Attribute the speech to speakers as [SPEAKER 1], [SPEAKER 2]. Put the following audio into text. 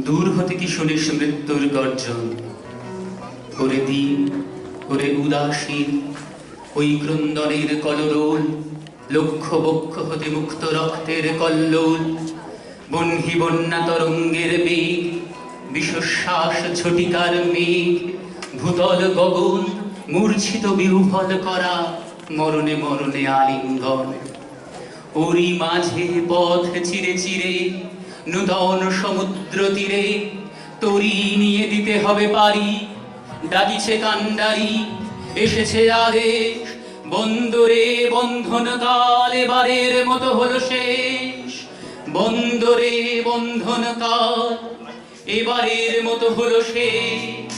[SPEAKER 1] দূর হতে কি শুনিস মৃত্যুর গর্জন, ওরে দিন ওরে উদাসীন ওই ক্রন্দনের কলরোল, লক্ষ বক্ষ হতে মুক্ত রক্তের কল্লোল, বহ্নি বন্যা তরঙ্গের বেগ, বিশ্বশ্বাস ঝটিকার মেঘ, ভূতল গগন মূর্ছিত বিহ্বল করা, মরণে মরণে আলিঙ্গন। ওরই মাঝে পথ চিরে চিরে নূতন সমুদ্র তীরে তরি নিয়ে দিতে হবে পারি। ডাকিছে কান্ডারি, এসেছে আদেশ, বন্দরে বন্ধন কাল এবারের মতো হলো শেষ। বন্দরে বন্ধন কাল এবারের মতো হলো শেষ।